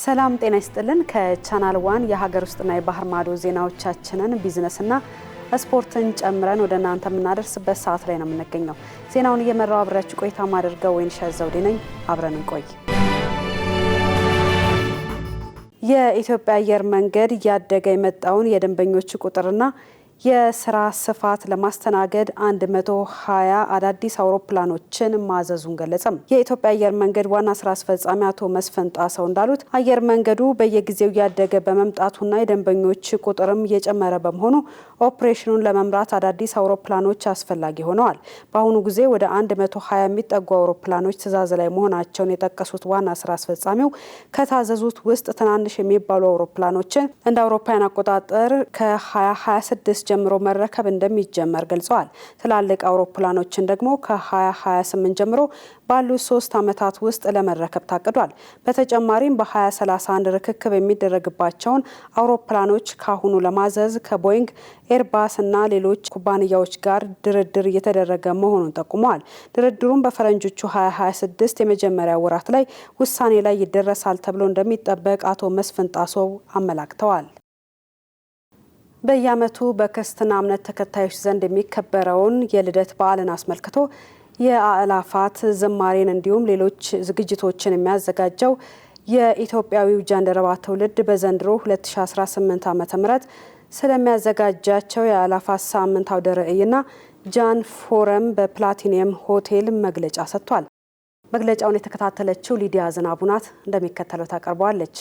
ሰላም ጤና ይስጥልን። ከቻናል 1 የሀገር ውስጥና የባህር ማዶ ዜናዎቻችንን ቢዝነስና ስፖርትን ጨምረን ወደ እናንተ የምናደርስበት ሰዓት ላይ ነው የምንገኘው። ዜናውን እየመራው አብራችሁ ቆይታ ማድረገው ወይንሸት ዘውዴ ነኝ። አብረን እንቆይ። የኢትዮጵያ አየር መንገድ እያደገ የመጣውን የደንበኞች ቁጥርና የስራ ስፋት ለማስተናገድ 120 አዳዲስ አውሮፕላኖችን ማዘዙን ገለጸም። የኢትዮጵያ አየር መንገድ ዋና ስራ አስፈጻሚ አቶ መስፍን ጣሰው እንዳሉት አየር መንገዱ በየጊዜው እያደገ በመምጣቱና የደንበኞች ቁጥርም እየጨመረ በመሆኑ ኦፕሬሽኑን ለመምራት አዳዲስ አውሮፕላኖች አስፈላጊ ሆነዋል። በአሁኑ ጊዜ ወደ 120 የሚጠጉ አውሮፕላኖች ትዕዛዝ ላይ መሆናቸውን የጠቀሱት ዋና ስራ አስፈጻሚው ከታዘዙት ውስጥ ትናንሽ የሚባሉ አውሮፕላኖችን እንደ አውሮፓውያን አቆጣጠር ከ2026 ጀምሮ መረከብ እንደሚጀመር ገልጸዋል። ትላልቅ አውሮፕላኖችን ደግሞ ከ2028 ጀምሮ ባሉ 3 ዓመታት ውስጥ ለመረከብ ታቅዷል። በተጨማሪም በ2031 ርክክብ የሚደረግባቸውን አውሮፕላኖች ካሁኑ ለማዘዝ ከቦይንግ፣ ኤርባስ እና ሌሎች ኩባንያዎች ጋር ድርድር እየተደረገ መሆኑን ጠቁመዋል። ድርድሩም በፈረንጆቹ 2026 የመጀመሪያ ወራት ላይ ውሳኔ ላይ ይደረሳል ተብሎ እንደሚጠበቅ አቶ መስፍን ጣሰው አመላክተዋል። በየዓመቱ በክርስትና እምነት ተከታዮች ዘንድ የሚከበረውን የልደት በዓልን አስመልክቶ የአእላፋት ዝማሬን እንዲሁም ሌሎች ዝግጅቶችን የሚያዘጋጀው የኢትዮጵያዊው ጃንደረባ ትውልድ በዘንድሮ 2018 ዓ.ም ስለሚያዘጋጃቸው የአእላፋት ሳምንት አውደ ርዕይና ጃን ፎረም በፕላቲኒየም ሆቴል መግለጫ ሰጥቷል። መግለጫውን የተከታተለችው ሊዲያ ዝናቡ ናት፣ እንደሚከተለው ታቀርበዋለች።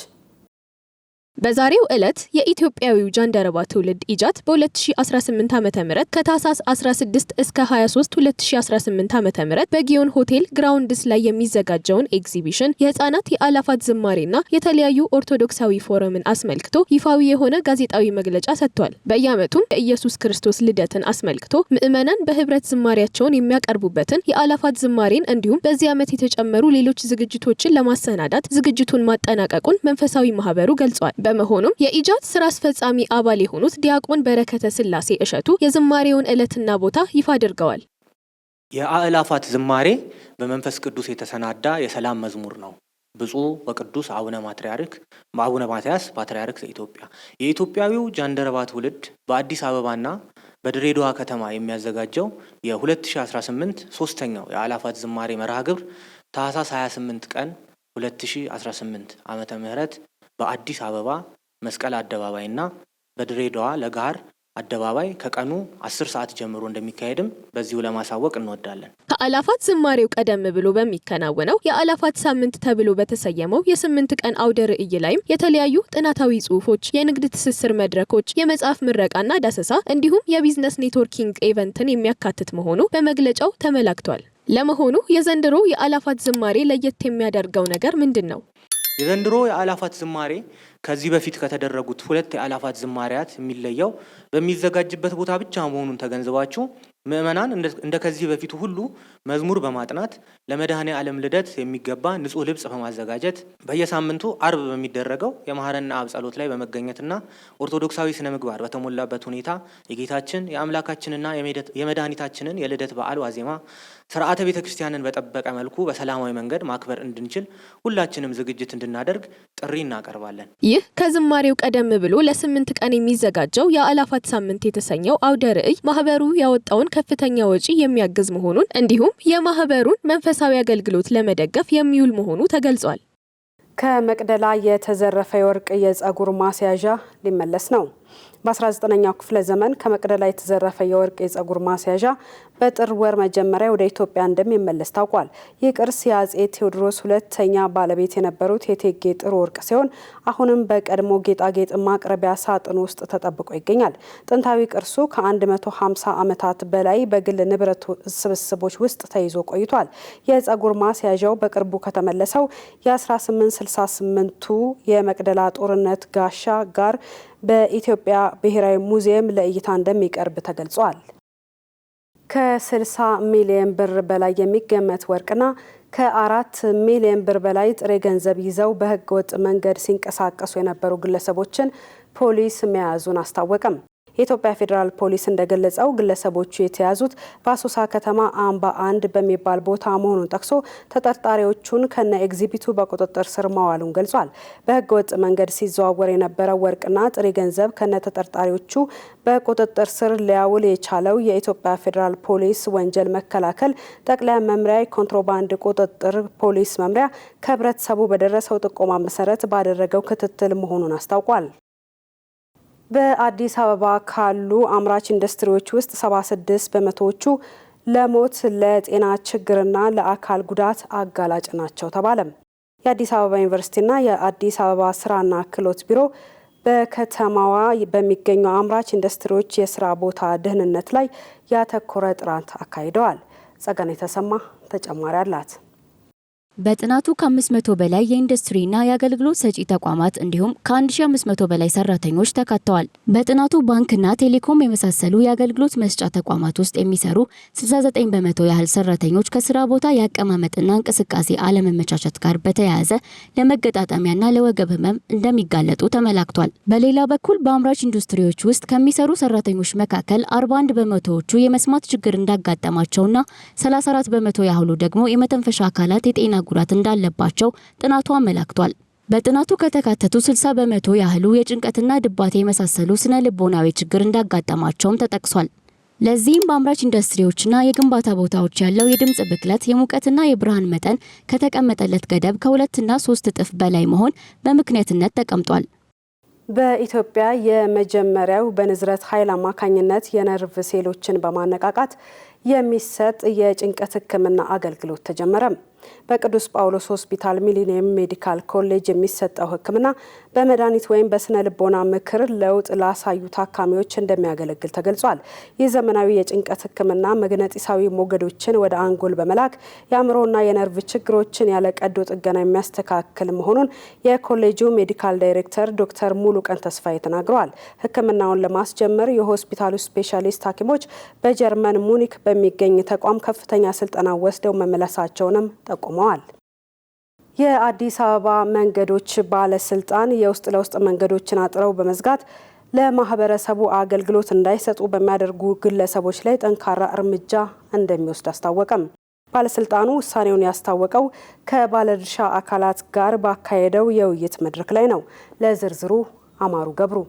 በዛሬው ዕለት የኢትዮጵያዊው ጃንደረባ ትውልድ ኢጃት በ2018 ዓ.ም ከታህሳስ 16 እስከ 23 2018 ዓ.ም በጊዮን ሆቴል ግራውንድስ ላይ የሚዘጋጀውን ኤግዚቢሽን የህፃናት የአእላፋት ዝማሬና የተለያዩ ኦርቶዶክሳዊ ፎረምን አስመልክቶ ይፋዊ የሆነ ጋዜጣዊ መግለጫ ሰጥቷል። በየዓመቱም የኢየሱስ ክርስቶስ ልደትን አስመልክቶ ምዕመናን በህብረት ዝማሬያቸውን የሚያቀርቡበትን የአእላፋት ዝማሬን እንዲሁም በዚህ ዓመት የተጨመሩ ሌሎች ዝግጅቶችን ለማሰናዳት ዝግጅቱን ማጠናቀቁን መንፈሳዊ ማህበሩ ገልጿል። በመሆኑም የኢጃት ስራ አስፈጻሚ አባል የሆኑት ዲያቆን በረከተ ስላሴ እሸቱ የዝማሬውን ዕለትና ቦታ ይፋ አድርገዋል። የአእላፋት ዝማሬ በመንፈስ ቅዱስ የተሰናዳ የሰላም መዝሙር ነው። ብፁዕ ወቅዱስ አቡነ ማትያስ ፓትርያርክ ዘኢትዮጵያ የኢትዮጵያዊው ጃንደረባ ትውልድ በአዲስ አበባና በድሬዳዋ ከተማ የሚያዘጋጀው የ2018 ሶስተኛው የአእላፋት ዝማሬ መርሃ ግብር ታህሳስ 28 ቀን 2018 ዓመተ ምህረት በአዲስ አበባ መስቀል አደባባይና በድሬዳዋ ለጋር አደባባይ ከቀኑ 10 ሰዓት ጀምሮ እንደሚካሄድም በዚሁ ለማሳወቅ እንወዳለን። ከአእላፋት ዝማሬው ቀደም ብሎ በሚከናወነው የአእላፋት ሳምንት ተብሎ በተሰየመው የ8 ቀን አውደ ርዕይ ላይም የተለያዩ ጥናታዊ ጽሑፎች፣ የንግድ ትስስር መድረኮች፣ የመጽሐፍ ምረቃና ዳሰሳ እንዲሁም የቢዝነስ ኔትወርኪንግ ኢቨንትን የሚያካትት መሆኑ በመግለጫው ተመላክቷል። ለመሆኑ የዘንድሮ የአእላፋት ዝማሬ ለየት የሚያደርገው ነገር ምንድን ነው? የዘንድሮ የአእላፋት ዝማሬ ከዚህ በፊት ከተደረጉት 2 የአእላፋት ዝማሬያት የሚለየው በሚዘጋጅበት ቦታ ብቻ መሆኑን ተገንዝባችሁ ምዕመናን እንደ ከዚህ በፊቱ ሁሉ መዝሙር በማጥናት ለመድኃኔ ዓለም ልደት የሚገባ ንጹህ ልብስ በማዘጋጀት በየሳምንቱ አርብ በሚደረገው የማህረና አብ ጸሎት ላይ በመገኘትና ኦርቶዶክሳዊ ስነ ምግባር በተሞላበት ሁኔታ የጌታችን የአምላካችንና የመድኃኒታችንን የልደት በዓል ዋዜማ ስርዓተ ቤተ ክርስቲያንን በጠበቀ መልኩ በሰላማዊ መንገድ ማክበር እንድንችል ሁላችንም ዝግጅት እንድናደርግ ጥሪ እናቀርባለን። ይህ ከዝማሬው ቀደም ብሎ ለ8 ቀን የሚዘጋጀው የአእላፋት ሳምንት የተሰኘው አውደ ርዕይ ማህበሩ ያወጣውን ከፍተኛ ወጪ የሚያግዝ መሆኑን እንዲሁም የማህበሩን መንፈሳዊ አገልግሎት ለመደገፍ የሚውል መሆኑ ተገልጿል። ከመቅደላ የተዘረፈ የወርቅ የጸጉር ማስያዣ ሊመለስ ነው። በ19ኛው ክፍለ ዘመን ከመቅደላ የተዘረፈ የወርቅ የጸጉር ማስያዣ በጥር ወር መጀመሪያ ወደ ኢትዮጵያ እንደሚመለስ ታውቋል። ይህ ቅርስ የአጼ ቴዎድሮስ ሁለተኛ ባለቤት የነበሩት የእቴጌ ጥሩ ወርቅ ሲሆን አሁንም በቀድሞ ጌጣጌጥ ማቅረቢያ ሳጥን ውስጥ ተጠብቆ ይገኛል። ጥንታዊ ቅርሱ ከ150 ዓመታት በላይ በግል ንብረት ስብስቦች ውስጥ ተይዞ ቆይቷል። የጸጉር ማስያዣው በቅርቡ ከተመለሰው የ1868ቱ የመቅደላ ጦርነት ጋሻ ጋር በኢትዮጵያ ብሔራዊ ሙዚየም ለእይታ እንደሚቀርብ ተገልጿል። ከ60 ሚሊዮን ብር በላይ የሚገመት ወርቅና ከ4 ሚሊዮን ብር በላይ ጥሬ ገንዘብ ይዘው በህገወጥ መንገድ ሲንቀሳቀሱ የነበሩ ግለሰቦችን ፖሊስ መያዙን አስታወቀም። የኢትዮጵያ ፌዴራል ፖሊስ እንደገለጸው ግለሰቦቹ የተያዙት በአሶሳ ከተማ አምባ 1 በሚባል ቦታ መሆኑን ጠቅሶ ተጠርጣሪዎቹን ከነ ኤግዚቢቱ በቁጥጥር ስር ማዋሉን ገልጿል። በህገ ወጥ መንገድ ሲዘዋወር የነበረው ወርቅና ጥሬ ገንዘብ ከነ ተጠርጣሪዎቹ በቁጥጥር ስር ሊያውል የቻለው የኢትዮጵያ ፌዴራል ፖሊስ ወንጀል መከላከል ጠቅላይ መምሪያ ኮንትሮባንድ ቁጥጥር ፖሊስ መምሪያ ከህብረተሰቡ በደረሰው ጥቆማ መሰረት ባደረገው ክትትል መሆኑን አስታውቋል። በአዲስ አበባ ካሉ አምራች ኢንዱስትሪዎች ውስጥ 76 በመቶዎቹ ለሞት ለጤና ችግርና ለአካል ጉዳት አጋላጭ ናቸው ተባለ። የአዲስ አበባ ዩኒቨርሲቲና የአዲስ አበባ ስራና ክህሎት ቢሮ በከተማዋ በሚገኙ አምራች ኢንዱስትሪዎች የስራ ቦታ ደህንነት ላይ ያተኮረ ጥናት አካሂደዋል። ጸጋኔ ተሰማ ተጨማሪ አላት። በጥናቱ ከ500 በላይ የኢንዱስትሪና የአገልግሎት ሰጪ ተቋማት እንዲሁም ከ1500 በላይ ሰራተኞች ተካተዋል። በጥናቱ ባንክና ቴሌኮም የመሳሰሉ የአገልግሎት መስጫ ተቋማት ውስጥ የሚሰሩ 69 በመቶ ያህል ሰራተኞች ከስራ ቦታ የአቀማመጥና እንቅስቃሴ አለመመቻቸት ጋር በተያያዘ ለመገጣጠሚያና ለወገብ ህመም እንደሚጋለጡ ተመላክቷል። በሌላ በኩል በአምራች ኢንዱስትሪዎች ውስጥ ከሚሰሩ ሰራተኞች መካከል 41 በመቶዎቹ የመስማት ችግር እንዳጋጠማቸውና 34 በመቶ ያህሉ ደግሞ የመተንፈሻ አካላት የጤና ጉዳት እንዳለባቸው ጥናቱ አመላክቷል። በጥናቱ ከተካተቱ 60 በመቶ ያህሉ የጭንቀትና ድባቴ የመሳሰሉ ስነ ልቦናዊ ችግር እንዳጋጠማቸውም ተጠቅሷል። ለዚህም በአምራች ኢንዱስትሪዎችና የግንባታ ቦታዎች ያለው የድምጽ ብክለት፣ የሙቀትና የብርሃን መጠን ከተቀመጠለት ገደብ ከ2 እና 3 እጥፍ በላይ መሆን በምክንያትነት ተቀምጧል። በኢትዮጵያ የመጀመሪያው በንዝረት ኃይል አማካኝነት የነርቭ ሴሎችን በማነቃቃት የሚሰጥ የጭንቀት ሕክምና አገልግሎት ተጀመረ። በቅዱስ ጳውሎስ ሆስፒታል ሚሊኒየም ሜዲካል ኮሌጅ የሚሰጠው ሕክምና በመድኃኒት ወይም በስነ ልቦና ምክር ለውጥ ላሳዩ ታካሚዎች እንደሚያገለግል ተገልጿል። ይህ ዘመናዊ የጭንቀት ሕክምና መግነጢሳዊ ሞገዶችን ወደ አንጎል በመላክ የአእምሮና የነርቭ ችግሮችን ያለ ቀዶ ጥገና የሚያስተካክል መሆኑን የኮሌጁ ሜዲካል ዳይሬክተር ዶክተር ሙሉቀን ተስፋዬ ተናግረዋል። ሕክምናውን ለማስጀመር የሆስፒታሉ ስፔሻሊስት ሐኪሞች በጀርመን ሙኒክ በሚገኝ ተቋም ከፍተኛ ስልጠና ወስደው መመለሳቸውንም ጠቁመዋል። የአዲስ አበባ መንገዶች ባለስልጣን የውስጥ ለውስጥ መንገዶችን አጥረው በመዝጋት ለማህበረሰቡ አገልግሎት እንዳይሰጡ በሚያደርጉ ግለሰቦች ላይ ጠንካራ እርምጃ እንደሚወስድ አስታወቀም። ባለስልጣኑ ውሳኔውን ያስታወቀው ከባለድርሻ አካላት ጋር ባካሄደው የውይይት መድረክ ላይ ነው። ለዝርዝሩ አማሩ ገብሩ።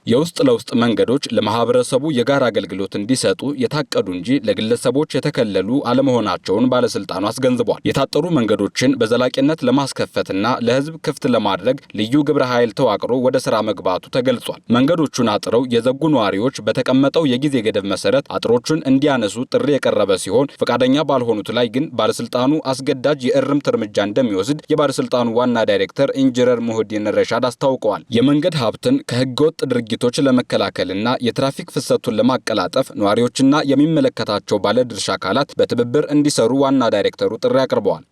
የውስጥ ለውስጥ መንገዶች ለማህበረሰቡ የጋራ አገልግሎት እንዲሰጡ የታቀዱ እንጂ ለግለሰቦች የተከለሉ አለመሆናቸውን ባለስልጣኑ አስገንዝቧል። የታጠሩ መንገዶችን በዘላቂነት ለማስከፈትና ለህዝብ ክፍት ለማድረግ ልዩ ግብረ ኃይል ተዋቅሮ ወደ ስራ መግባቱ ተገልጿል። መንገዶቹን አጥረው የዘጉ ነዋሪዎች በተቀመጠው የጊዜ ገደብ መሰረት አጥሮቹን እንዲያነሱ ጥሪ የቀረበ ሲሆን ፈቃደኛ ባልሆኑት ላይ ግን ባለስልጣኑ አስገዳጅ የእርምት እርምጃ እንደሚወስድ የባለስልጣኑ ዋና ዳይሬክተር ኢንጂነር ሙህዲን ረሻድ አስታውቀዋል። የመንገድ ሀብትን ከህገወጥ ድርጊቶች ለመከላከልና የትራፊክ ፍሰቱን ለማቀላጠፍ ነዋሪዎችና የሚመለከታቸው ባለድርሻ አካላት በትብብር እንዲሰሩ ዋና ዳይሬክተሩ ጥሪ አቅርበዋል።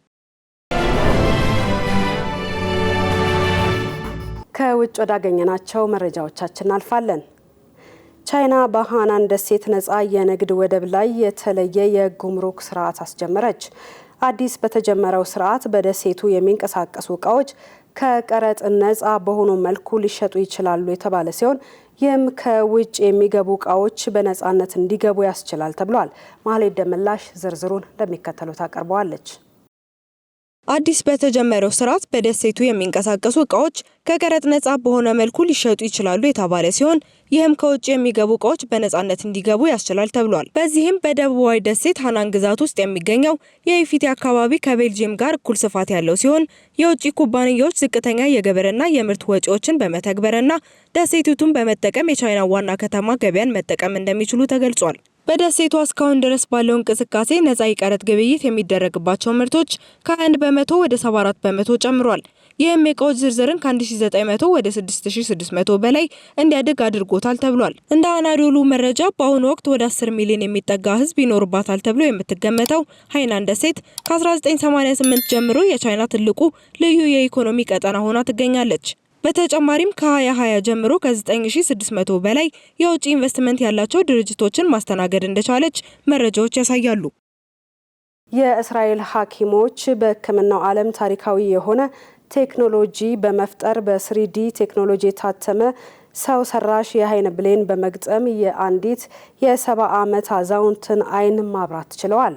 ከውጭ ወዳገኘናቸው መረጃዎቻችን አልፋለን። ቻይና በሃናን ደሴት ነፃ የንግድ ወደብ ላይ የተለየ የጉምሩክ ስርዓት አስጀመረች። አዲስ በተጀመረው ስርዓት በደሴቱ የሚንቀሳቀሱ እቃዎች ከቀረጥ ነፃ በሆኑ መልኩ ሊሸጡ ይችላሉ የተባለ ሲሆን ይህም ከውጭ የሚገቡ እቃዎች በነፃነት እንዲገቡ ያስችላል ተብሏል። ማህሌት ደመላሽ ዝርዝሩን እንደሚከተለው ታቀርበዋለች። አዲስ በተጀመረው ስርዓት በደሴቱ የሚንቀሳቀሱ እቃዎች ከቀረጥ ነፃ በሆነ መልኩ ሊሸጡ ይችላሉ የተባለ ሲሆን ይህም ከውጭ የሚገቡ እቃዎች በነፃነት እንዲገቡ ያስችላል ተብሏል። በዚህም በደቡባዊ ደሴት ሃናን ግዛት ውስጥ የሚገኘው የኢፊቲ አካባቢ ከቤልጂየም ጋር እኩል ስፋት ያለው ሲሆን የውጭ ኩባንያዎች ዝቅተኛ የግብርና የምርት ወጪዎችን በመተግበርና ደሴቲቱን በመጠቀም የቻይና ዋና ከተማ ገበያን መጠቀም እንደሚችሉ ተገልጿል። በደሴቷ እስካሁን ድረስ ባለው እንቅስቃሴ ነፃ የቀረጥ ግብይት የሚደረግባቸው ምርቶች ከ21 በመቶ ወደ 74 በመቶ ጨምሯል። ይህም የእቃዎች ዝርዝርን ከ1900 ወደ 6600 በላይ እንዲያድግ አድርጎታል ተብሏል። እንደ አናዶሉ መረጃ በአሁኑ ወቅት ወደ 10 ሚሊዮን የሚጠጋ ሕዝብ ይኖርባታል ተብሎ የምትገመተው ሃይናን ደሴት ከ1988 ጀምሮ የቻይና ትልቁ ልዩ የኢኮኖሚ ቀጠና ሆና ትገኛለች። በተጨማሪም ከ2020 ጀምሮ ከ9600 በላይ የውጭ ኢንቨስትመንት ያላቸው ድርጅቶችን ማስተናገድ እንደቻለች መረጃዎች ያሳያሉ። የእስራኤል ሐኪሞች በሕክምናው ዓለም ታሪካዊ የሆነ ቴክኖሎጂ በመፍጠር በ3D ቴክኖሎጂ የታተመ ሰው ሰራሽ የአይን ብሌን በመግጠም የአንዲት የ70 ዓመት አዛውንትን አይን ማብራት ችለዋል።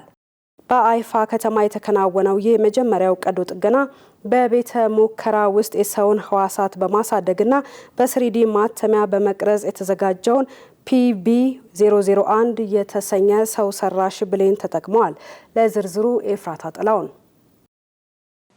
በአይፋ ከተማ የተከናወነው ይህ የመጀመሪያው ቀዶ ጥገና በቤተ ሙከራ ውስጥ የሰውን ህዋሳት በማሳደግና በስሪዲ ማተሚያ በመቅረጽ የተዘጋጀውን PB001 የተሰኘ ሰው ሰራሽ ብሌን ተጠቅመዋል። ለዝርዝሩ ኤፍራታ ጥላውን።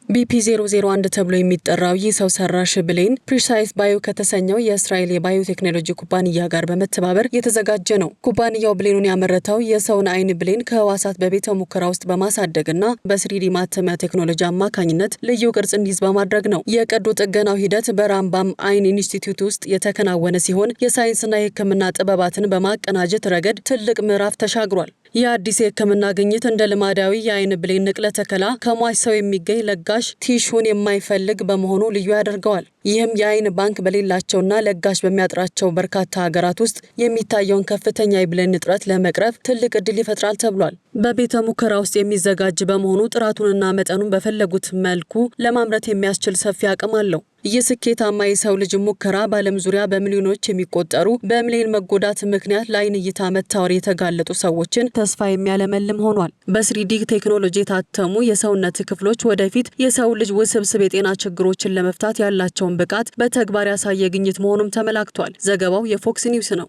BP001 ተብሎ የሚጠራው ይህ ሰው ሰራሽ ብሌን ፕሪሳይስ ባዮ ከተሰኘው የእስራኤል የባዮቴክኖሎጂ ኩባንያ ጋር በመተባበር የተዘጋጀ ነው። ኩባንያው ብሌኑን ያመረተው የሰውን አይን ብሌን ከህዋሳት በቤተ ሙከራ ውስጥ በማሳደግና በስሪዲ ማተሚያ ቴክኖሎጂ አማካኝነት ልዩ ቅርጽ እንዲይዝ በማድረግ ነው። የቀዶ ጥገናው ሂደት በራምባም አይን ኢንስቲትዩት ውስጥ የተከናወነ ሲሆን የሳይንስና የሕክምና ጥበባትን በማቀናጀት ረገድ ትልቅ ምዕራፍ ተሻግሯል። የአዲስ የሕክምና ግኝት እንደ ልማዳዊ የአይን ብሌን ንቅለ ተከላ ከሟች ሰው የሚገኝ ለጋሽ ቲሹን የማይፈልግ በመሆኑ ልዩ ያደርገዋል። ይህም የአይን ባንክ በሌላቸውና ለጋሽ በሚያጥራቸው በርካታ ሀገራት ውስጥ የሚታየውን ከፍተኛ የብሌን እጥረት ለመቅረፍ ትልቅ እድል ይፈጥራል ተብሏል። በቤተ ሙከራ ውስጥ የሚዘጋጅ በመሆኑ ጥራቱንና መጠኑን በፈለጉት መልኩ ለማምረት የሚያስችል ሰፊ አቅም አለው። ይህ ስኬታማ የሰው ልጅ ሙከራ በዓለም ዙሪያ በሚሊዮኖች የሚቆጠሩ በብሌን መጎዳት ምክንያት ለአይን እይታ መታወር የተጋለጡ ሰዎችን ተስፋ የሚያለመልም ሆኗል። በስሪዲ ቴክኖሎጂ የታተሙ የሰውነት ክፍሎች ወደፊት የሰው ልጅ ውስብስብ የጤና ችግሮችን ለመፍታት ያላቸውን ብቃት በተግባር ያሳየ ግኝት መሆኑም ተመላክቷል። ዘገባው የፎክስ ኒውስ ነው።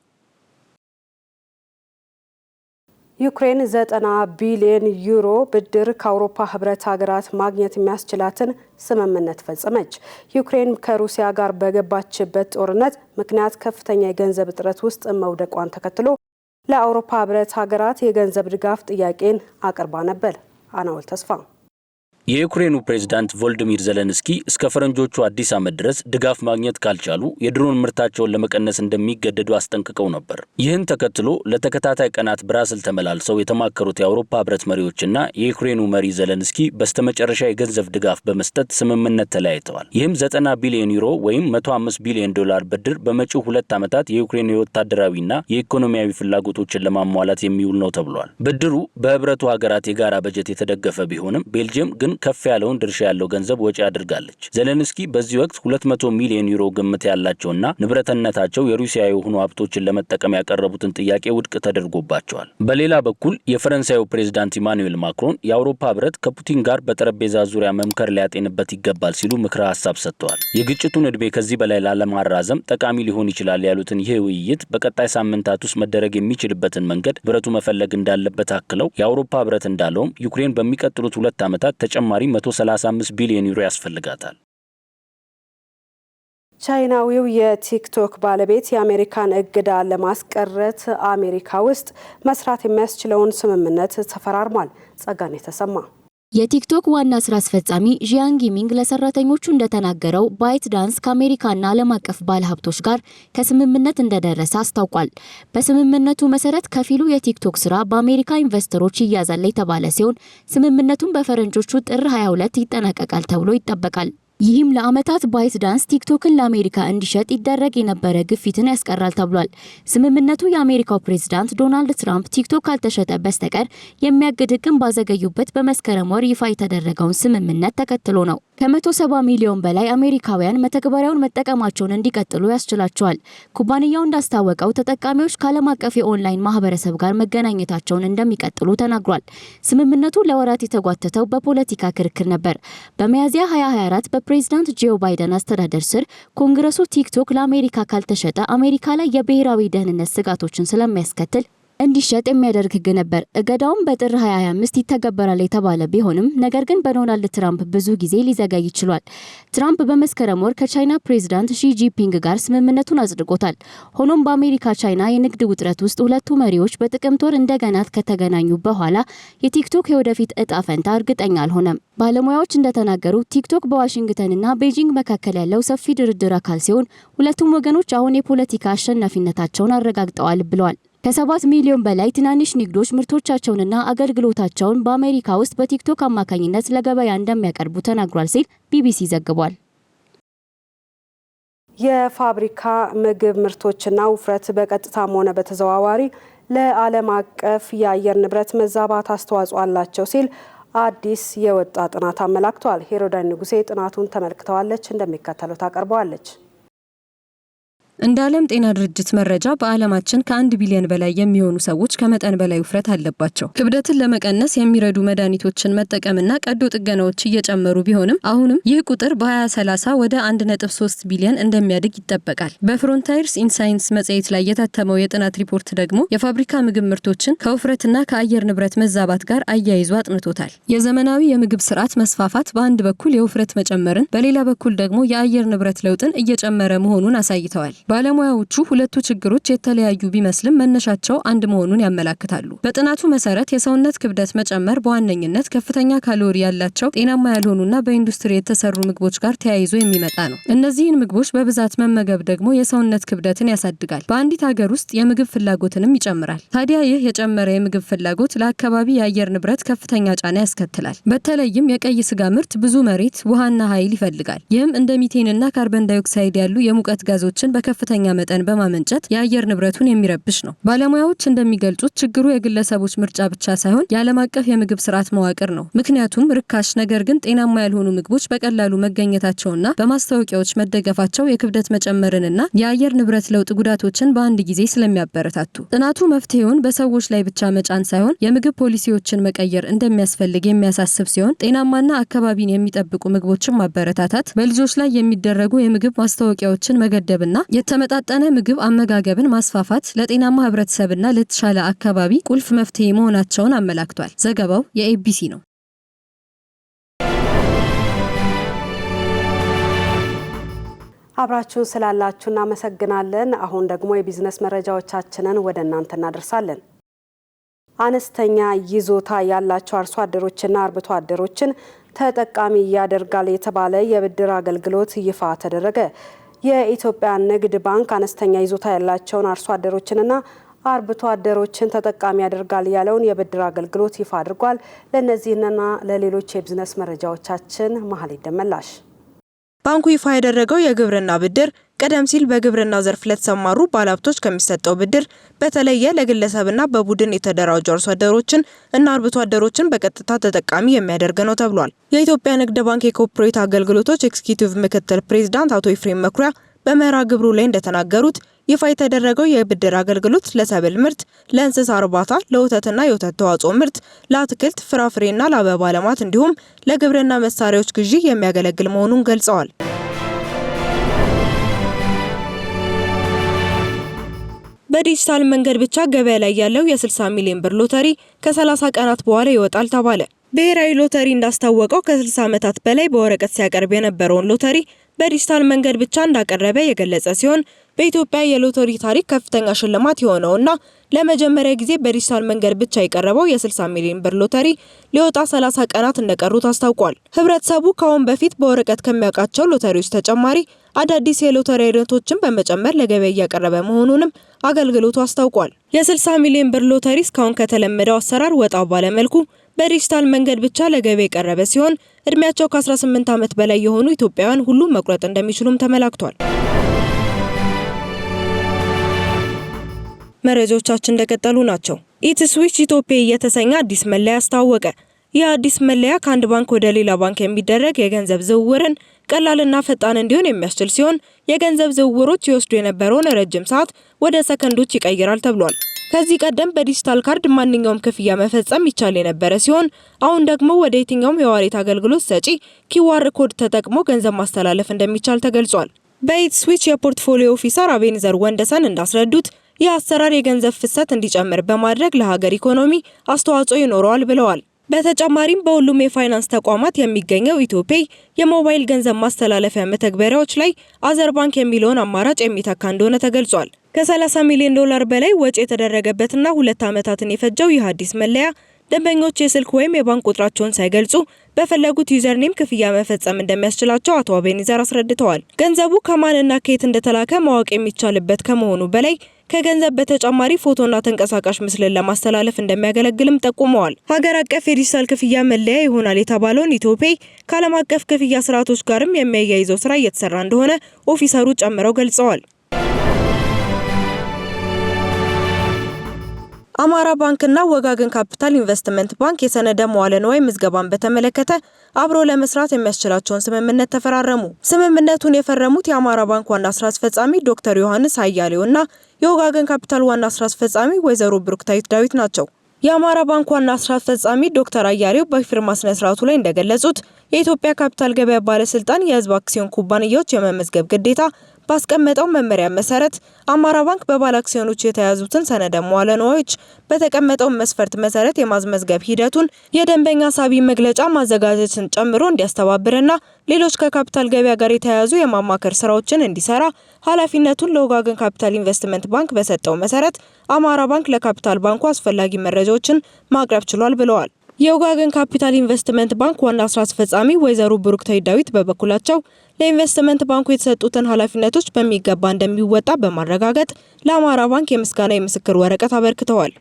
ዩክሬን 90 ቢሊዮን ዩሮ ብድር ከአውሮፓ ህብረት ሀገራት ማግኘት የሚያስችላትን ስምምነት ፈጸመች። ዩክሬን ከሩሲያ ጋር በገባችበት ጦርነት ምክንያት ከፍተኛ የገንዘብ እጥረት ውስጥ መውደቋን ተከትሎ ለአውሮፓ ህብረት ሀገራት የገንዘብ ድጋፍ ጥያቄን አቅርባ ነበር። አናውል ተስፋ። የዩክሬኑ ፕሬዝዳንት ቮልዲሚር ዘለንስኪ እስከ ፈረንጆቹ አዲስ ዓመት ድረስ ድጋፍ ማግኘት ካልቻሉ የድሮን ምርታቸውን ለመቀነስ እንደሚገደዱ አስጠንቅቀው ነበር። ይህን ተከትሎ ለተከታታይ ቀናት ብራስል ተመላልሰው የተማከሩት የአውሮፓ ህብረት መሪዎችና የዩክሬኑ መሪ ዘለንስኪ በስተመጨረሻ የገንዘብ ድጋፍ በመስጠት ስምምነት ተለያይተዋል። ይህም 90 ቢሊዮን ዩሮ ወይም 105 ቢሊዮን ዶላር ብድር በመጪው 2 ዓመታት የዩክሬን የወታደራዊና የኢኮኖሚያዊ ፍላጎቶችን ለማሟላት የሚውል ነው ተብሏል። ብድሩ በህብረቱ ሀገራት የጋራ በጀት የተደገፈ ቢሆንም ቤልጅየም ግን ከፍ ያለውን ድርሻ ያለው ገንዘብ ወጪ አድርጋለች። ዘለንስኪ በዚህ ወቅት 200 ሚሊዮን ዩሮ ግምት ያላቸውና ንብረትነታቸው የሩሲያ የሆኑ ሀብቶችን ለመጠቀም ያቀረቡትን ጥያቄ ውድቅ ተደርጎባቸዋል። በሌላ በኩል የፈረንሳዩ ፕሬዝዳንት ኢማኑኤል ማክሮን የአውሮፓ ህብረት ከፑቲን ጋር በጠረጴዛ ዙሪያ መምከር ሊያጤንበት ይገባል ሲሉ ምክረ ሀሳብ ሰጥተዋል። የግጭቱን ዕድሜ ከዚህ በላይ ላለማራዘም ጠቃሚ ሊሆን ይችላል ያሉትን ይህ ውይይት በቀጣይ ሳምንታት ውስጥ መደረግ የሚችልበትን መንገድ ህብረቱ መፈለግ እንዳለበት አክለው የአውሮፓ ህብረት እንዳለውም ዩክሬን በሚቀጥሉት 2 ዓመታት ተጨማሪ 135 ቢሊዮን ዩሮ ያስፈልጋታል። ቻይናዊው የቲክቶክ ባለቤት የአሜሪካን እገዳ ለማስቀረት አሜሪካ ውስጥ መስራት የሚያስችለውን ስምምነት ተፈራርሟል። ጸጋኔ ተሰማ። የቲክቶክ ዋና ስራ አስፈጻሚ ዢያንግ ሚንግ ለሰራተኞቹ እንደተናገረው ባይት ዳንስ ከአሜሪካና ዓለም አቀፍ ባለሀብቶች ጋር ከስምምነት እንደደረሰ አስታውቋል። በስምምነቱ መሰረት ከፊሉ የቲክቶክ ስራ በአሜሪካ ኢንቨስተሮች ይያዛል የተባለ ሲሆን ስምምነቱን በፈረንጆቹ ጥር 22 ይጠናቀቃል ተብሎ ይጠበቃል። ይህም ለአመታት ባይት ዳንስ ቲክቶክን ለአሜሪካ እንዲሸጥ ይደረግ የነበረ ግፊትን ያስቀራል ተብሏል። ስምምነቱ የአሜሪካው ፕሬዝዳንት ዶናልድ ትራምፕ ቲክቶክ ካልተሸጠ በስተቀር የሚያግድ ሕግን ባዘገዩበት በመስከረም ወር ይፋ የተደረገውን ስምምነት ተከትሎ ነው። ከ170 ሚሊዮን በላይ አሜሪካውያን መተግበሪያውን መጠቀማቸውን እንዲቀጥሉ ያስችላቸዋል። ኩባንያው እንዳስታወቀው ተጠቃሚዎች ከዓለም አቀፍ የኦንላይን ማህበረሰብ ጋር መገናኘታቸውን እንደሚቀጥሉ ተናግሯል። ስምምነቱ ለወራት የተጓተተው በፖለቲካ ክርክር ነበር። በሚያዝያ 2024 በፕሬዝዳንት ጆ ባይደን አስተዳደር ስር ኮንግረሱ ቲክቶክ ለአሜሪካ ካልተሸጠ አሜሪካ ላይ የብሔራዊ ደህንነት ስጋቶችን ስለሚያስከትል እንዲሸጥ የሚያደርግ ህግ ነበር። እገዳውም በጥር 2025 ይተገበራል የተባለ ቢሆንም ነገር ግን በዶናልድ ትራምፕ ብዙ ጊዜ ሊዘገይ ይችላል። ትራምፕ በመስከረም ወር ከቻይና ፕሬዝዳንት ሺ ጂንፒንግ ጋር ስምምነቱን አጽድቆታል። ሆኖም በአሜሪካ ቻይና የንግድ ውጥረት ውስጥ ሁለቱ መሪዎች በጥቅምት ወር እንደገና ከተገናኙ በኋላ የቲክቶክ የወደፊት እጣ ፈንታ እርግጠኛ አልሆነም። ባለሙያዎች እንደተናገሩ ቲክቶክ በዋሽንግተንና ቤጂንግ መካከል ያለው ሰፊ ድርድር አካል ሲሆን ሁለቱም ወገኖች አሁን የፖለቲካ አሸናፊነታቸውን አረጋግጠዋል ብለዋል። ከ7 ሚሊዮን በላይ ትናንሽ ንግዶች ምርቶቻቸውንና አገልግሎታቸውን በአሜሪካ ውስጥ በቲክቶክ አማካኝነት ለገበያ እንደሚያቀርቡ ተናግሯል ሲል ቢቢሲ ዘግቧል። የፋብሪካ ምግብ ምርቶችና ውፍረት በቀጥታም ሆነ በተዘዋዋሪ ለዓለም አቀፍ የአየር ንብረት መዛባት አስተዋጽኦ አላቸው ሲል አዲስ የወጣ ጥናት አመላክቷል። ሄሮዳን ንጉሴ ጥናቱን ተመልክተዋለች፣ እንደሚከተለው ታቀርበዋለች። እንደ ዓለም ጤና ድርጅት መረጃ በዓለማችን ከ1 ቢሊዮን በላይ የሚሆኑ ሰዎች ከመጠን በላይ ውፍረት አለባቸው። ክብደትን ለመቀነስ የሚረዱ መድኃኒቶችን መጠቀምና ቀዶ ጥገናዎች እየጨመሩ ቢሆንም አሁንም ይህ ቁጥር በ2030 ወደ 1.3 ቢሊዮን እንደሚያድግ ይጠበቃል። በፍሮንታይርስ ኢን ሳይንስ መጽሔት ላይ የታተመው የጥናት ሪፖርት ደግሞ የፋብሪካ ምግብ ምርቶችን ከውፍረትና ከአየር ንብረት መዛባት ጋር አያይዞ አጥንቶታል። የዘመናዊ የምግብ ስርዓት መስፋፋት በአንድ በኩል የውፍረት መጨመርን፣ በሌላ በኩል ደግሞ የአየር ንብረት ለውጥን እየጨመረ መሆኑን አሳይተዋል። ባለሙያዎቹ ሁለቱ ችግሮች የተለያዩ ቢመስልም መነሻቸው አንድ መሆኑን ያመላክታሉ። በጥናቱ መሰረት የሰውነት ክብደት መጨመር በዋነኝነት ከፍተኛ ካሎሪ ያላቸው ጤናማ ያልሆኑና በኢንዱስትሪ የተሰሩ ምግቦች ጋር ተያይዞ የሚመጣ ነው። እነዚህን ምግቦች በብዛት መመገብ ደግሞ የሰውነት ክብደትን ያሳድጋል። በአንዲት ሀገር ውስጥ የምግብ ፍላጎትንም ይጨምራል። ታዲያ ይህ የጨመረ የምግብ ፍላጎት ለአካባቢ የአየር ንብረት ከፍተኛ ጫና ያስከትላል። በተለይም የቀይ ስጋ ምርት ብዙ መሬት፣ ውሃና ኃይል ይፈልጋል። ይህም እንደ ሚቴንና ካርበን ዳይኦክሳይድ ያሉ የሙቀት ጋዞችን ከፍተኛ መጠን በማመንጨት የአየር ንብረቱን የሚረብሽ ነው። ባለሙያዎች እንደሚገልጹት ችግሩ የግለሰቦች ምርጫ ብቻ ሳይሆን የዓለም አቀፍ የምግብ ስርዓት መዋቅር ነው። ምክንያቱም ርካሽ ነገር ግን ጤናማ ያልሆኑ ምግቦች በቀላሉ መገኘታቸውና በማስታወቂያዎች መደገፋቸው የክብደት መጨመርንና የአየር ንብረት ለውጥ ጉዳቶችን በአንድ ጊዜ ስለሚያበረታቱ ጥናቱ መፍትሄውን በሰዎች ላይ ብቻ መጫን ሳይሆን የምግብ ፖሊሲዎችን መቀየር እንደሚያስፈልግ የሚያሳስብ ሲሆን ጤናማና አካባቢን የሚጠብቁ ምግቦችን ማበረታታት፣ በልጆች ላይ የሚደረጉ የምግብ ማስታወቂያዎችን መገደብና የተመጣጠነ ምግብ አመጋገብን ማስፋፋት ለጤናማ ህብረተሰብና ለተሻለ አካባቢ ቁልፍ መፍትሄ መሆናቸውን አመላክቷል። ዘገባው የኤቢሲ ነው። አብራችሁን ስላላችሁ እናመሰግናለን። አሁን ደግሞ የቢዝነስ መረጃዎቻችንን ወደ እናንተ እናደርሳለን። አነስተኛ ይዞታ ያላቸው አርሶ አደሮችና አርብቶ አደሮችን ተጠቃሚ ያደርጋል የተባለ የብድር አገልግሎት ይፋ ተደረገ። የኢትዮጵያ ንግድ ባንክ አነስተኛ ይዞታ ያላቸውን አርሶ አደሮችንና አርብቶ አደሮችን ተጠቃሚ ያደርጋል ያለውን የብድር አገልግሎት ይፋ አድርጓል። ለነዚህና ለሌሎች የቢዝነስ መረጃዎቻችን መሀል ይደመላሽ። ባንኩ ይፋ ያደረገው የግብርና ብድር ቀደም ሲል በግብርና ዘርፍ ለተሰማሩ ባለሀብቶች ከሚሰጠው ብድር በተለየ ለግለሰብና በቡድን የተደራጁ አርሶ አደሮችን እና አርብቶ አደሮችን በቀጥታ ተጠቃሚ የሚያደርግ ነው ተብሏል። የኢትዮጵያ ንግድ ባንክ የኮርፖሬት አገልግሎቶች ኤክስኪዩቲቭ ምክትል ፕሬዝዳንት አቶ ኢፍሬም መኩሪያ በመርሃ ግብሩ ላይ እንደተናገሩት ይፋ የተደረገው የብድር አገልግሎት ለሰብል ምርት፣ ለእንስሳ እርባታ፣ ለወተትና የወተት ተዋጽኦ ምርት፣ ለአትክልት ፍራፍሬና ለአበባ ልማት እንዲሁም ለግብርና መሳሪያዎች ግዢ የሚያገለግል መሆኑን ገልጸዋል። በዲጂታል መንገድ ብቻ ገበያ ላይ ያለው የ60 ሚሊዮን ብር ሎተሪ ከ30 ቀናት በኋላ ይወጣል ተባለ። ብሔራዊ ሎተሪ እንዳስታወቀው ከ60 ዓመታት በላይ በወረቀት ሲያቀርብ የነበረውን ሎተሪ በዲጂታል መንገድ ብቻ እንዳቀረበ የገለጸ ሲሆን በኢትዮጵያ የሎተሪ ታሪክ ከፍተኛ ሽልማት የሆነውና ለመጀመሪያ ጊዜ በዲጂታል መንገድ ብቻ የቀረበው የ60 ሚሊዮን ብር ሎተሪ ሊወጣ 30 ቀናት እንደቀሩት አስታውቋል። ህብረተሰቡ ከአሁን በፊት በወረቀት ከሚያውቃቸው ሎተሪዎች ተጨማሪ አዳዲስ የሎተሪ አይነቶችን በመጨመር ለገበያ እያቀረበ መሆኑንም አገልግሎቱ አስታውቋል። የ60 ሚሊዮን ብር ሎተሪ እስካሁን ከተለመደው አሰራር ወጣ ባለ መልኩ በዲጂታል መንገድ ብቻ ለገበያ የቀረበ ሲሆን እድሜያቸው ከ18 ዓመት በላይ የሆኑ ኢትዮጵያውያን ሁሉ መቁረጥ እንደሚችሉም ተመላክቷል። መረጃዎቻችን እንደቀጠሉ ናቸው። ኢትስዊች ኢትዮጵያ የተሰኘ አዲስ መለያ አስታወቀ። ይህ አዲስ መለያ ከአንድ ባንክ ወደ ሌላ ባንክ የሚደረግ የገንዘብ ዝውውርን ቀላልና ፈጣን እንዲሆን የሚያስችል ሲሆን የገንዘብ ዝውውሮች ይወስዱ የነበረውን ረጅም ሰዓት ወደ ሰከንዶች ይቀይራል ተብሏል። ከዚህ ቀደም በዲጂታል ካርድ ማንኛውም ክፍያ መፈጸም ይቻል የነበረ ሲሆን አሁን ደግሞ ወደ የትኛውም የዋሌት አገልግሎት ሰጪ ኪዋር ኮድ ተጠቅሞ ገንዘብ ማስተላለፍ እንደሚቻል ተገልጿል። በኢትስዊች የፖርትፎሊዮ ኦፊሰር አቤኒዘር ወንደሰን እንዳስረዱት ይህ አሰራር የገንዘብ ፍሰት እንዲጨምር በማድረግ ለሀገር ኢኮኖሚ አስተዋጽኦ ይኖረዋል ብለዋል። በተጨማሪም በሁሉም የፋይናንስ ተቋማት የሚገኘው ኢትዮፔይ የሞባይል ገንዘብ ማስተላለፊያ መተግበሪያዎች ላይ አዘር ባንክ የሚለውን አማራጭ የሚተካ እንደሆነ ተገልጿል። ከ30 ሚሊዮን ዶላር በላይ ወጪ የተደረገበትና 2 ዓመታትን የፈጀው ይህ አዲስ መለያ ደንበኞች የስልክ ወይም የባንክ ቁጥራቸውን ሳይገልጹ በፈለጉት ዩዘርኔም ክፍያ መፈጸም እንደሚያስችላቸው አቶ አቤኒዘር አስረድተዋል። ገንዘቡ ከማንና ከየት እንደተላከ ማወቅ የሚቻልበት ከመሆኑ በላይ ከገንዘብ በተጨማሪ ፎቶና ተንቀሳቃሽ ምስልን ለማስተላለፍ እንደሚያገለግልም ጠቁመዋል። ሀገር አቀፍ የዲጂታል ክፍያ መለያ ይሆናል የተባለውን ኢትዮፔይ ከዓለም አቀፍ ክፍያ ስርዓቶች ጋርም የሚያያይዘው ስራ እየተሰራ እንደሆነ ኦፊሰሩ ጨምረው ገልጸዋል። አማራ ባንክና ወጋገን ካፒታል ኢንቨስትመንት ባንክ የሰነደ መዋለ ንዋይ ምዝገባን በተመለከተ አብሮ ለመስራት የሚያስችላቸውን ስምምነት ተፈራረሙ። ስምምነቱን የፈረሙት የአማራ ባንክ ዋና ስራ አስፈጻሚ ዶክተር ዮሐንስ አያሌውና የወጋገን ካፒታል ዋና ስራ አስፈጻሚ ወይዘሮ ብሩክታይት ዳዊት ናቸው። የአማራ ባንክ ዋና ስራ አስፈጻሚ ዶክተር አያሌው በፊርማ ስነ ስርዓቱ ላይ እንደገለጹት የኢትዮጵያ ካፒታል ገበያ ባለስልጣን የህዝብ አክሲዮን ኩባንያዎች የመመዝገብ ግዴታ ባስቀመጠው መመሪያ መሰረት አማራ ባንክ በባለ አክሲዮኖች የተያዙትን ሰነደ መዋለ ንዋዮች በተቀመጠው መስፈርት መሰረት የማስመዝገብ ሂደቱን የደንበኛ ሳቢ መግለጫ ማዘጋጀትን ጨምሮ እንዲያስተባብርና ሌሎች ከካፒታል ገበያ ጋር የተያያዙ የማማከር ስራዎችን እንዲሰራ ኃላፊነቱን ለወጋገን ካፒታል ኢንቨስትመንት ባንክ በሰጠው መሰረት አማራ ባንክ ለካፒታል ባንኩ አስፈላጊ መረጃዎችን ማቅረብ ችሏል ብለዋል። የወጋገን ካፒታል ኢንቨስትመንት ባንክ ዋና ስራ አስፈጻሚ ወይዘሮ ብሩክታይት ዳዊት በበኩላቸው ለኢንቨስትመንት ባንኩ የተሰጡትን ኃላፊነቶች በሚገባ እንደሚወጣ በማረጋገጥ ለአማራ ባንክ የምስጋና የምስክር ወረቀት አበርክተዋል።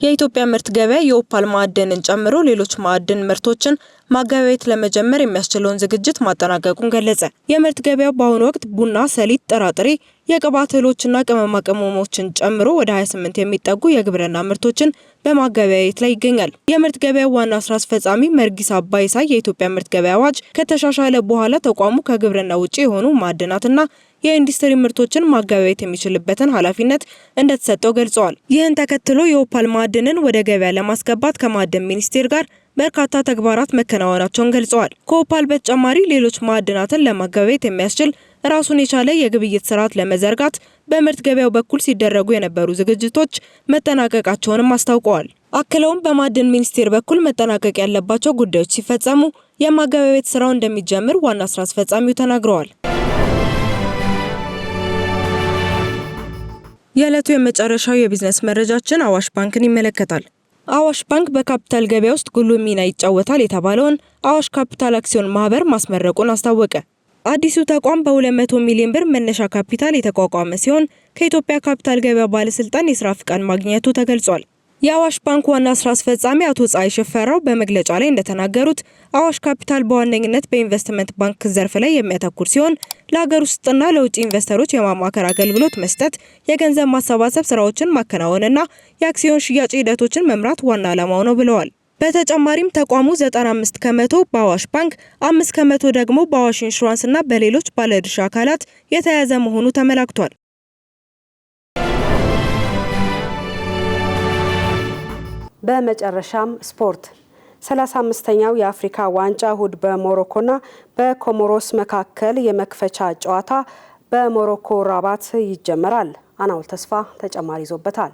የኢትዮጵያ ምርት ገበያ የኦፓል ማዕድንን ጨምሮ ሌሎች ማዕድን ምርቶችን ማገበያየት ለመጀመር የሚያስችለውን ዝግጅት ማጠናቀቁን ገለጸ። የምርት ገበያው በአሁኑ ወቅት ቡና፣ ሰሊጥ፣ ጥራጥሬ፣ የቅባት እህሎችና ቅመማ ቅመሞችን ጨምሮ ወደ 28 የሚጠጉ የግብርና ምርቶችን በማገበያየት ላይ ይገኛል። የምርት ገበያው ዋና ስራ አስፈጻሚ መርጊሳ አባይሳ የኢትዮጵያ ምርት ገበያ አዋጅ ከተሻሻለ በኋላ ተቋሙ ከግብርና ውጪ የሆኑ ማዕድናትና የኢንዱስትሪ ምርቶችን ማገበያየት የሚችልበትን ኃላፊነት እንደተሰጠው ገልጸዋል። ይህን ተከትሎ የኦፓል ማዕድንን ወደ ገበያ ለማስገባት ከማዕድን ሚኒስቴር ጋር በርካታ ተግባራት መከናወናቸውን ገልጸዋል። ከኦፓል በተጨማሪ ሌሎች ማዕድናትን ለማገበያየት የሚያስችል ራሱን የቻለ የግብይት ስርዓት ለመዘርጋት በምርት ገበያው በኩል ሲደረጉ የነበሩ ዝግጅቶች መጠናቀቃቸውንም አስታውቀዋል። አክለውም በማዕድን ሚኒስቴር በኩል መጠናቀቅ ያለባቸው ጉዳዮች ሲፈጸሙ የማገበያየት ስራው እንደሚጀምር ዋና ስራ አስፈጻሚው ተናግረዋል። የዕለቱ የመጨረሻው የቢዝነስ መረጃችን አዋሽ ባንክን ይመለከታል። አዋሽ ባንክ በካፒታል ገበያ ውስጥ ጉልህ ሚና ይጫወታል የተባለውን አዋሽ ካፒታል አክሲዮን ማህበር ማስመረቁን አስታወቀ። አዲሱ ተቋም በ200 ሚሊዮን ብር መነሻ ካፒታል የተቋቋመ ሲሆን ከኢትዮጵያ ካፒታል ገበያ ባለስልጣን የስራ ፍቃድ ማግኘቱ ተገልጿል። የአዋሽ ባንክ ዋና ስራ አስፈጻሚ አቶ ፀሐይ ሽፈራው በመግለጫ ላይ እንደተናገሩት አዋሽ ካፒታል በዋነኝነት በኢንቨስትመንት ባንክ ዘርፍ ላይ የሚያተኩር ሲሆን ለሀገር ውስጥና ለውጭ ኢንቨስተሮች የማማከር አገልግሎት መስጠት፣ የገንዘብ ማሰባሰብ ስራዎችን ማከናወንና የአክሲዮን ሽያጭ ሂደቶችን መምራት ዋና ዓላማው ነው ብለዋል። በተጨማሪም ተቋሙ 95 ከመቶ በአዋሽ ባንክ፣ 5 ከመቶ ደግሞ በአዋሽ ኢንሹራንስና በሌሎች ባለድርሻ አካላት የተያዘ መሆኑ ተመላክቷል። በመጨረሻም ስፖርት 35ኛው የአፍሪካ ዋንጫ እሁድ በሞሮኮና በኮሞሮስ መካከል የመክፈቻ ጨዋታ በሞሮኮ ራባት ይጀመራል። አናውል ተስፋ ተጨማሪ ይዞበታል።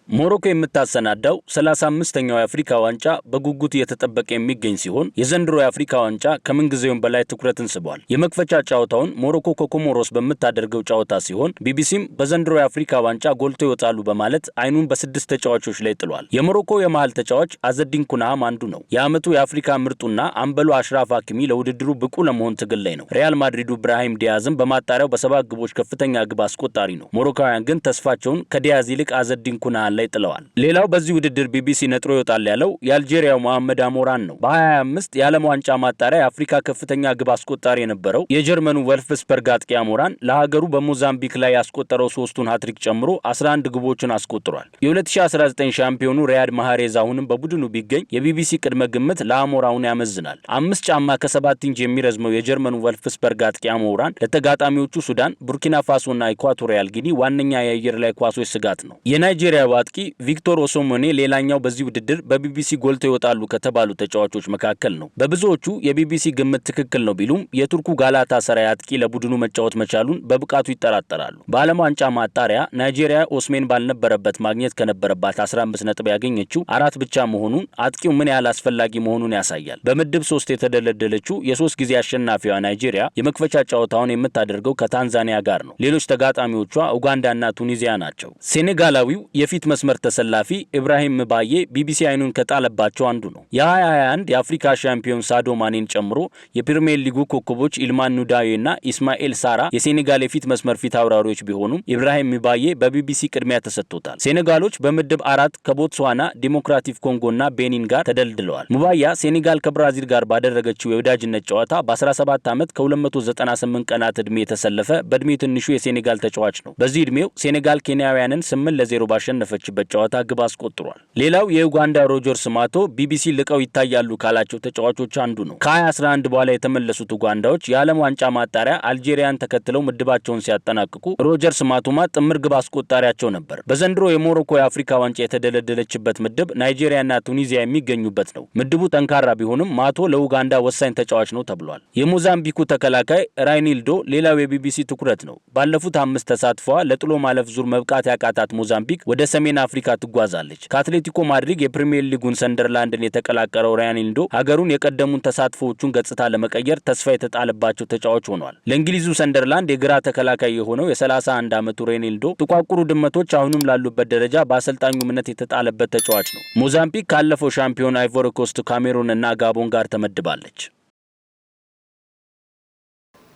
ሞሮኮ የምታሰናዳው 35ኛው የአፍሪካ ዋንጫ በጉጉት እየተጠበቀ የሚገኝ ሲሆን የዘንድሮ የአፍሪካ ዋንጫ ከምንጊዜውም በላይ ትኩረትን ስቧል። የመክፈቻ ጨዋታውን ሞሮኮ ከኮሞሮስ በምታደርገው ጨዋታ ሲሆን ቢቢሲም በዘንድሮ የአፍሪካ ዋንጫ ጎልቶ ይወጣሉ በማለት አይኑን በ6 ተጫዋቾች ላይ ጥሏል። የሞሮኮ የመሃል ተጫዋች አዘዲን ኩናሃም አንዱ ነው። የዓመቱ የአፍሪካ ምርጡና አምበሉ አሽራፍ ሀኪሚ ለውድድሩ ብቁ ለመሆን ትግል ላይ ነው። ሪያል ማድሪዱ ብራሂም ዲያዝም በማጣሪያው በ7 ግቦች ከፍተኛ ግብ አስቆጣሪ ነው። ሞሮካውያን ግን ተስፋቸውን ከዲያዝ ይልቅ አዘዲን ኩናሃም ላይ ጥለዋል። ሌላው በዚህ ውድድር ቢቢሲ ነጥሮ ይወጣል ያለው የአልጄሪያው መሐመድ አሞራን ነው። በ2025 የዓለም ዋንጫ ማጣሪያ የአፍሪካ ከፍተኛ ግብ አስቆጣሪ የነበረው የጀርመኑ ወልፍስበርግ አጥቂ አሞራን ለሀገሩ በሞዛምቢክ ላይ ያስቆጠረው 3ቱን ሃትሪክ ጨምሮ 11 ግቦችን አስቆጥሯል። የ2019 ሻምፒዮኑ ሪያድ ማህሬዝ አሁንም በቡድኑ ቢገኝ የቢቢሲ ቅድመ ግምት ለአሞራውን ያመዝናል። 5 ጫማ ከ7 ኢንች የሚረዝመው የጀርመኑ ወልፍስበርግ አጥቂ አሞራን ለተጋጣሚዎቹ ሱዳን፣ ቡርኪና ፋሶና ኢኳቶሪያል ጊኒ ዋነኛ የአየር ላይ ኳሶች ስጋት ነው። የናይጄሪያው አጥቂ ቪክቶር ኦሶሞኔ ሌላኛው በዚህ ውድድር በቢቢሲ ጎልተው ይወጣሉ ከተባሉ ተጫዋቾች መካከል ነው። በብዙዎቹ የቢቢሲ ግምት ትክክል ነው ቢሉም የቱርኩ ጋላታ ሰራይ አጥቂ ለቡድኑ መጫወት መቻሉን በብቃቱ ይጠራጠራሉ። በዓለም ዋንጫ ማጣሪያ ናይጄሪያ ኦስሜን ባልነበረበት ማግኘት ከነበረባት 15 ነጥብ ያገኘችው 4 ብቻ መሆኑን አጥቂው ምን ያህል አስፈላጊ መሆኑን ያሳያል። በምድብ 3 የተደለደለችው የ3 ጊዜ አሸናፊዋ ናይጄሪያ የመክፈቻ ጨዋታውን የምታደርገው ከታንዛኒያ ጋር ነው። ሌሎች ተጋጣሚዎቿ ኡጋንዳና ቱኒዚያ ናቸው። ሴኔጋላዊው የፊት መስመር ተሰላፊ ኢብራሂም ምባዬ ቢቢሲ አይኑን ከጣለባቸው አንዱ ነው። የ2021 የአፍሪካ ሻምፒዮን ሳዶ ማኔን ጨምሮ የፕሪሚየር ሊጉ ኮከቦች ኢልማን ኑዳዬና ኢስማኤል ሳራ የሴኔጋል የፊት መስመር ፊት አውራሪዎች ቢሆኑም ኢብራሂም ምባዬ በቢቢሲ ቅድሚያ ተሰጥቶታል። ሴኔጋሎች በምድብ 4 ከቦትስዋና፣ ዲሞክራቲክ ኮንጎና ቤኒን ጋር ተደልድለዋል። ሙባያ ሴኔጋል ከብራዚል ጋር ባደረገችው የወዳጅነት ጨዋታ በ17 ዓመት ከ298 ቀናት ዕድሜ የተሰለፈ በዕድሜ ትንሹ የሴኔጋል ተጫዋች ነው። በዚህ ዕድሜው ሴኔጋል ኬንያውያንን 8-0 ባሸነፈችበት ጨዋታ ግብ አስቆጥሯል። ሌላው የኡጋንዳ ሮጀርስ ማቶ ቢቢሲ ልቀው ይታያሉ ካላቸው ተጫዋቾች አንዱ ነው። ከ2011 በኋላ የተመለሱት ኡጋንዳዎች የዓለም ዋንጫ ማጣሪያ አልጄሪያን ተከትለው ምድባቸውን ሲያጠናቅቁ ሮጀርስ ማቶማ ጥምር ግብ አስቆጣሪያቸው ነበር። በዘንድሮ የሞሮኮ የአፍሪካ ዋንጫ የተደለደለችበት ምድብ ናይጄሪያና ቱኒዚያ የሚገኙበት ነው። ምድቡ ጠንካራ ቢሆንም ማቶ ለኡጋንዳ ወሳኝ ተጫዋች ነው ተብሏል። የሞዛምቢኩ ተከላካይ ራይኒልዶ ሌላው የቢቢሲ ትኩረት ነው። ባለፉት 5 ተሳትፏ ለጥሎ ማለፍ ዙር መብቃት ያቃታት ሞዛምቢክ ወደ ሰሜን አፍሪካ ትጓዛለች። ከአትሌቲኮ ማድሪድ የፕሪሚየር ሊጉን ሰንደርላንድን የተቀላቀለው ራያኒልዶ ሀገሩን የቀደሙን ተሳትፎዎቹን ገጽታ ለመቀየር ተስፋ የተጣለባቸው ተጫዋች ሆኗል። ለእንግሊዙ ሰንደርላንድ የግራ ተከላካይ የሆነው የ31 ዓመቱ ራያኒልዶ ጥቋቁሩ ድመቶች አሁንም ላሉበት ደረጃ በአሰልጣኙ እምነት የተጣለበት ተጫዋች ነው። ሞዛምቢክ ካለፈው ሻምፒዮን አይቮሪ ኮስት፣ ካሜሩን እና ጋቦን ጋር ተመድባለች።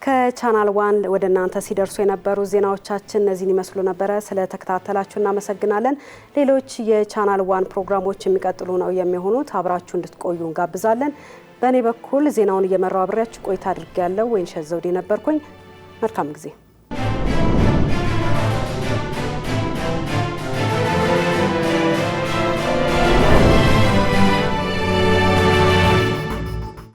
ከቻናል 1 ወደ እናንተ ሲደርሱ የነበሩ ዜናዎቻችን እነዚህን ይመስሉ ነበረ። ስለተከታተላችሁ እናመሰግናለን። ሌሎች የቻናል 1 ፕሮግራሞች የሚቀጥሉ ነው የሚሆኑት። አብራችሁ እንድትቆዩ እንጋብዛለን። በእኔ በኩል ዜናውን እየመራው አብሬያችሁ ቆይታ አድርጌያለሁ። ወይንሸት ዘውዴ ነበርኩኝ። መልካም ጊዜ